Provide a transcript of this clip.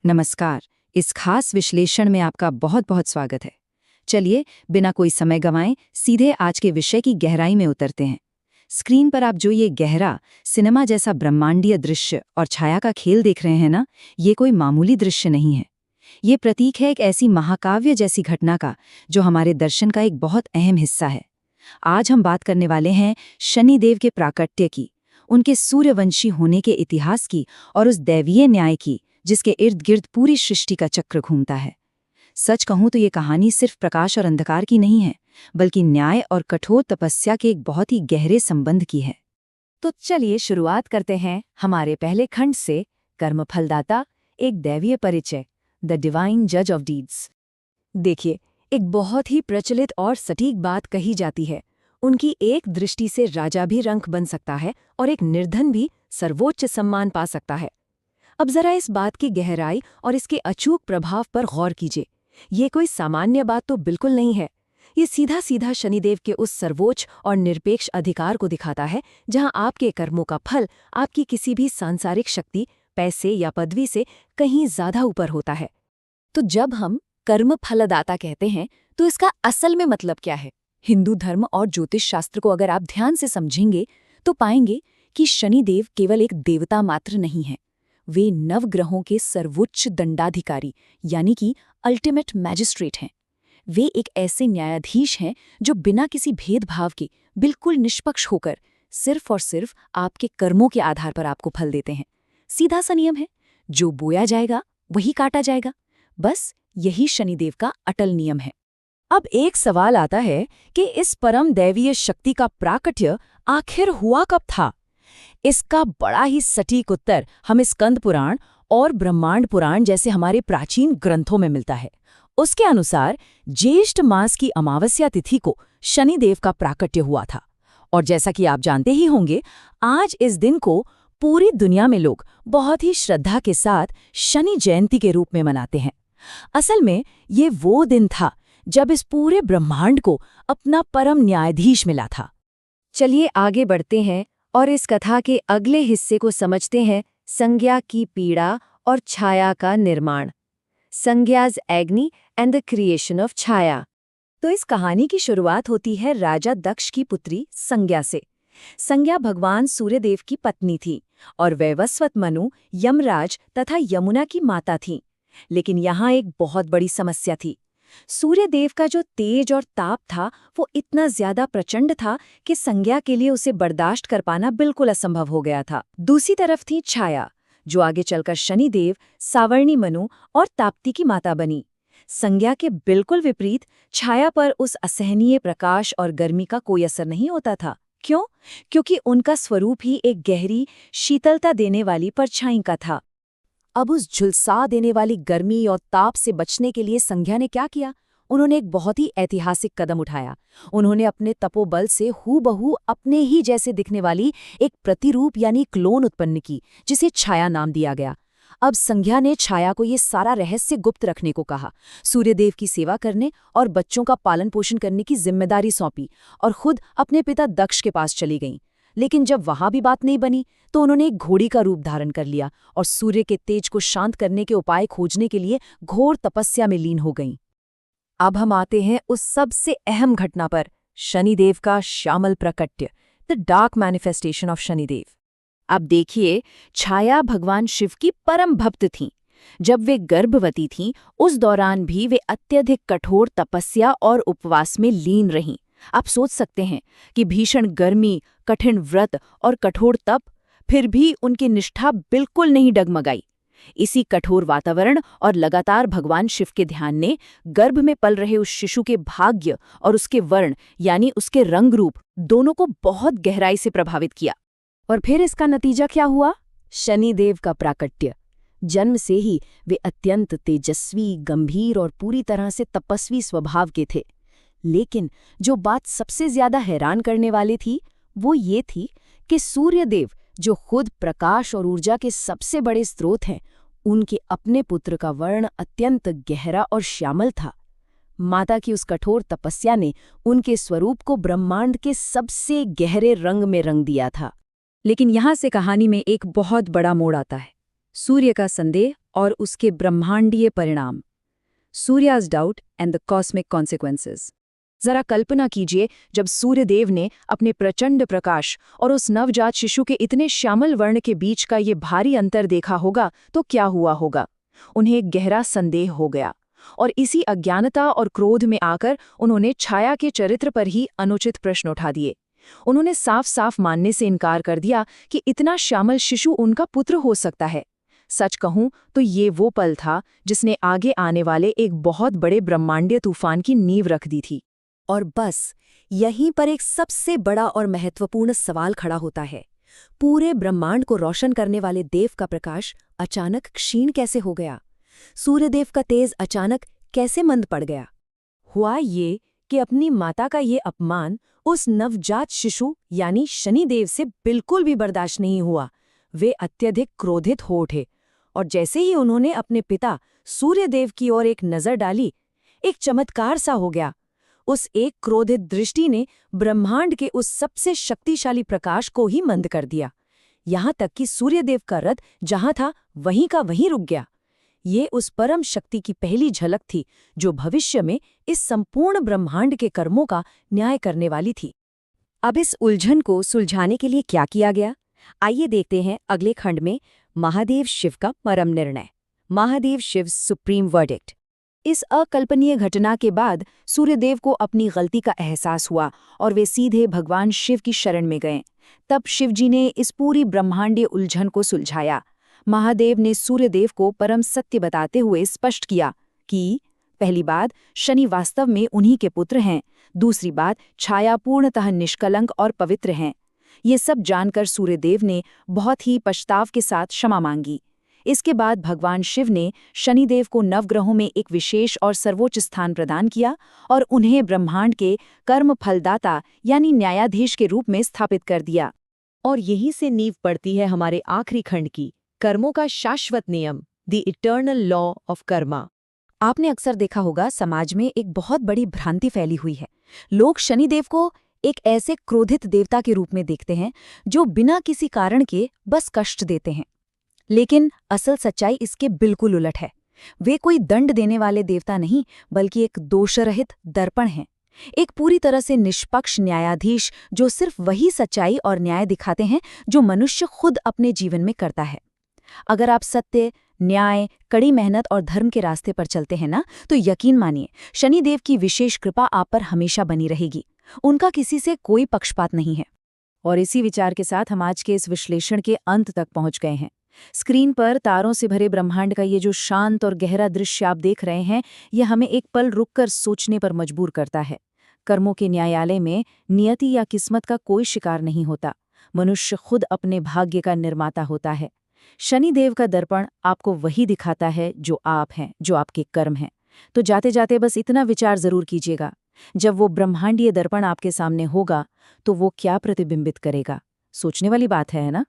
नमस्कार। इस खास विश्लेषण में आपका बहुत बहुत स्वागत है। चलिए, बिना कोई समय गंवाएं सीधे आज के विषय की गहराई में उतरते हैं। स्क्रीन पर आप जो ये गहरा, सिनेमा जैसा ब्रह्मांडीय दृश्य और छाया का खेल देख रहे हैं ना, ये कोई मामूली दृश्य नहीं है। ये प्रतीक है एक ऐसी महाकाव्य जैसी घटना का, जो हमारे दर्शन का एक बहुत अहम हिस्सा है। आज हम बात करने वाले हैं शनिदेव के प्राकट्य की, उनके सूर्यवंशी होने के इतिहास की और उस दैवीय न्याय की जिसके इर्द गिर्द पूरी सृष्टि का चक्र घूमता है। सच कहूं तो ये कहानी सिर्फ प्रकाश और अंधकार की नहीं है, बल्कि न्याय और कठोर तपस्या के एक बहुत ही गहरे संबंध की है। तो चलिए शुरुआत करते हैं हमारे पहले खंड से, कर्मफलदाता, एक दैवीय परिचय, द डिवाइन जज ऑफ डीड्स। देखिए, एक बहुत ही प्रचलित और सटीक बात कही जाती है, उनकी एक दृष्टि से राजा भी रंक बन सकता है और एक निर्धन भी सर्वोच्च सम्मान पा सकता है। अब जरा इस बात की गहराई और इसके अचूक प्रभाव पर गौर कीजिए। ये कोई सामान्य बात तो बिल्कुल नहीं है। ये सीधा सीधा शनिदेव के उस सर्वोच्च और निरपेक्ष अधिकार को दिखाता है, जहां आपके कर्मों का फल आपकी किसी भी सांसारिक शक्ति, पैसे या पदवी से कहीं ज्यादा ऊपर होता है। तो जब हम कर्म फलदाता कहते हैं, तो इसका असल में मतलब क्या है? हिंदू धर्म और ज्योतिष शास्त्र को अगर आप ध्यान से समझेंगे तो पाएंगे कि शनिदेव केवल एक देवता मात्र नहीं है। वे नवग्रहों के सर्वोच्च दंडाधिकारी यानी कि अल्टीमेट मैजिस्ट्रेट हैं। वे एक ऐसे न्यायाधीश हैं जो बिना किसी भेदभाव के, बिल्कुल निष्पक्ष होकर, सिर्फ और सिर्फ आपके कर्मों के आधार पर आपको फल देते हैं। सीधा सा नियम है, जो बोया जाएगा वही काटा जाएगा। बस यही शनिदेव का अटल नियम है। अब एक सवाल आता है कि इस परम दैवीय शक्ति का प्राकट्य आखिर हुआ कब था? इसका बड़ा ही सटीक उत्तर हमें स्कंद पुराण और ब्रह्मांड पुराण जैसे हमारे प्राचीन ग्रंथों में मिलता है। उसके अनुसार ज्येष्ठ मास की अमावस्या तिथि को शनिदेव का प्राकट्य हुआ था। और जैसा कि आप जानते ही होंगे, आज इस दिन को पूरी दुनिया में लोग बहुत ही श्रद्धा के साथ शनि जयंती के रूप में मनाते हैं। असल में ये वो दिन था जब इस पूरे ब्रह्मांड को अपना परम न्यायाधीश मिला था। चलिए आगे बढ़ते हैं और इस कथा के अगले हिस्से को समझते हैं, संज्ञा की पीड़ा और छाया का निर्माण। संज्ञाज एग्नि एंड द क्रिएशन ऑफ छाया। तो इस कहानी की शुरुआत होती है राजा दक्ष की पुत्री संज्ञा से। संज्ञा भगवान सूर्यदेव की पत्नी थी और वैवस्वत मनु, यमराज तथा यमुना की माता थीं। लेकिन यहाँ एक बहुत बड़ी समस्या थी। सूर्यदेव का जो तेज और ताप था, वो इतना ज्यादा प्रचंड था कि संज्ञा के लिए उसे बर्दाश्त कर पाना बिल्कुल असंभव हो गया था। दूसरी तरफ थी छाया, जो आगे चलकर शनिदेव, सावर्णी मनु और ताप्ती की माता बनी। संज्ञा के बिल्कुल विपरीत छाया पर उस असहनीय प्रकाश और गर्मी का कोई असर नहीं होता था। क्यों? क्योंकि उनका स्वरूप ही एक गहरी, शीतलता देने वाली परछाई का था। अब उस झुलसा देने वाली गर्मी और ताप से बचने के लिए संज्ञा ने क्या किया? उन्होंने एक बहुत ही ऐतिहासिक कदम उठाया। उन्होंने अपने तपोबल से हूबहू अपने ही जैसे दिखने वाली एक प्रतिरूप यानी क्लोन उत्पन्न की, जिसे छाया नाम दिया गया। अब संज्ञा ने छाया को ये सारा रहस्य गुप्त रखने को कहा, सूर्यदेव की सेवा करने और बच्चों का पालन पोषण करने की जिम्मेदारी सौंपी और खुद अपने पिता दक्ष के पास चली गईं। लेकिन जब वहां भी बात नहीं बनी, तो उन्होंने एक घोड़ी का रूप धारण कर लिया और सूर्य के तेज को शांत करने के उपाय खोजने के लिए घोर तपस्या में लीन हो गईं। अब हम आते हैं उस सबसे अहम घटना पर, शनिदेव का श्यामल प्रकट्य, the dark manifestation of Shanidev. अब देखिए, छाया भगवान शिव की परम भक्त थीं। जब वे गर्भवती थीं, उस दौरान भी वे अत्यधिक कठोर तपस्या और उपवास में लीन रहीं। आप सोच सकते हैं कि भीषण गर्मी, कठिन व्रत और कठोर तप, फिर भी उनकी निष्ठा बिल्कुल नहीं डगमगाई। इसी कठोर वातावरण और लगातार भगवान शिव के ध्यान ने गर्भ में पल रहे उस शिशु के भाग्य और उसके वर्ण यानी उसके रंग रूप दोनों को बहुत गहराई से प्रभावित किया। और फिर इसका नतीजा क्या हुआ? शनिदेव का प्राकट्य। जन्म से ही वे अत्यंत तेजस्वी, गंभीर और पूरी तरह से तपस्वी स्वभाव के थे। लेकिन जो बात सबसे ज्यादा हैरान करने वाली थी, वो ये थी कि सूर्यदेव, जो खुद प्रकाश और ऊर्जा के सबसे बड़े स्रोत हैं, उनके अपने पुत्र का वर्ण अत्यंत गहरा और श्यामल था। माता की उस कठोर तपस्या ने उनके स्वरूप को ब्रह्मांड के सबसे गहरे रंग में रंग दिया था। लेकिन यहाँ से कहानी में एक बहुत बड़ा मोड़ आता है। सूर्य का संदेह और उसके ब्रह्मांडीय परिणाम। Surya's doubt and the cosmic consequences. जरा कल्पना कीजिए, जब सूर्यदेव ने अपने प्रचंड प्रकाश और उस नवजात शिशु के इतने श्यामल वर्ण के बीच का ये भारी अंतर देखा होगा तो क्या हुआ होगा। उन्हें एक गहरा संदेह हो गया, और इसी अज्ञानता और क्रोध में आकर उन्होंने छाया के चरित्र पर ही अनुचित प्रश्न उठा दिए। उन्होंने साफ साफ मानने से इनकार कर दिया कि इतना श्यामल शिशु उनका पुत्र हो सकता है। सच कहूं तो ये वो पल था जिसने आगे आने वाले एक बहुत बड़े ब्रह्मांडीय तूफान की नींव रख दी थी। और बस यहीं पर एक सबसे बड़ा और महत्वपूर्ण सवाल खड़ा होता है। पूरे ब्रह्मांड को रोशन करने वाले देव का प्रकाश अचानक क्षीण कैसे हो गया? सूर्यदेव का तेज अचानक कैसे मंद पड़ गया? हुआ ये कि अपनी माता का ये अपमान उस नवजात शिशु यानी शनिदेव से बिल्कुल भी बर्दाश्त नहीं हुआ। वे अत्यधिक क्रोधित हो उठे, और जैसे ही उन्होंने अपने पिता सूर्यदेव की ओर एक नजर डाली, एक चमत्कार सा हो गया। उस एक क्रोधित दृष्टि ने ब्रह्मांड के उस सबसे शक्तिशाली प्रकाश को ही मंद कर दिया। यहां तक कि सूर्यदेव का रथ जहां था वहीं का वहीं रुक गया। ये उस परम शक्ति की पहली झलक थी जो भविष्य में इस संपूर्ण ब्रह्मांड के कर्मों का न्याय करने वाली थी। अब इस उलझन को सुलझाने के लिए क्या किया गया? आइए देखते हैं अगले खंड में महादेव शिव का परम निर्णय। Mahadev Shiva supreme verdict. इस अकल्पनीय घटना के बाद सूर्यदेव को अपनी गलती का एहसास हुआ और वे सीधे भगवान शिव की शरण में गए। तब शिवजी ने इस पूरी ब्रह्मांडीय उलझन को सुलझाया। महादेव ने सूर्यदेव को परम सत्य बताते हुए स्पष्ट किया कि पहली बात, शनि वास्तव में उन्हीं के पुत्र हैं। दूसरी बात, छाया पूर्णतः निष्कलंक और पवित्र हैं। ये सब जानकर सूर्यदेव ने बहुत ही पछताव के साथ क्षमा मांगी। इसके बाद भगवान शिव ने शनिदेव को नवग्रहों में एक विशेष और सर्वोच्च स्थान प्रदान किया और उन्हें ब्रह्मांड के कर्म फलदाता यानी न्यायाधीश के रूप में स्थापित कर दिया। और यहीं से नींव पड़ती है हमारे आखिरी खंड की, कर्मों का शाश्वत नियम, the eternal law of Karma. आपने अक्सर देखा होगा, समाज में एक बहुत बड़ी भ्रांति फैली हुई है। लोग शनिदेव को एक ऐसे क्रोधित देवता के रूप में देखते हैं जो बिना किसी कारण के बस कष्ट देते हैं। लेकिन असल सच्चाई इसके बिल्कुल उलट है। वे कोई दंड देने वाले देवता नहीं, बल्कि एक दोषरहित दर्पण हैं। एक पूरी तरह से निष्पक्ष न्यायाधीश जो सिर्फ वही सच्चाई और न्याय दिखाते हैं जो मनुष्य खुद अपने जीवन में करता है। अगर आप सत्य, न्याय, कड़ी मेहनत और धर्म के रास्ते पर चलते हैं ना, तो यकीन मानिए शनिदेव की विशेष कृपा आप पर हमेशा बनी रहेगी। उनका किसी से कोई पक्षपात नहीं है। और इसी विचार के साथ हम आज के इस विश्लेषण के अंत तक पहुंच गए हैं। स्क्रीन पर तारों से भरे ब्रह्मांड का ये जो शांत और गहरा दृश्य आप देख रहे हैं, यह हमें एक पल रुककर सोचने पर मजबूर करता है। कर्मों के न्यायालय में नियति या किस्मत का कोई शिकार नहीं होता। मनुष्य खुद अपने भाग्य का निर्माता होता है। शनिदेव का दर्पण आपको वही दिखाता है जो आप हैं, जो आपके कर्म हैं। तो जाते जाते बस इतना विचार जरूर कीजिएगा, जब वो ब्रह्मांडीय दर्पण आपके सामने होगा तो वो क्या प्रतिबिंबित करेगा? सोचने वाली बात है ना?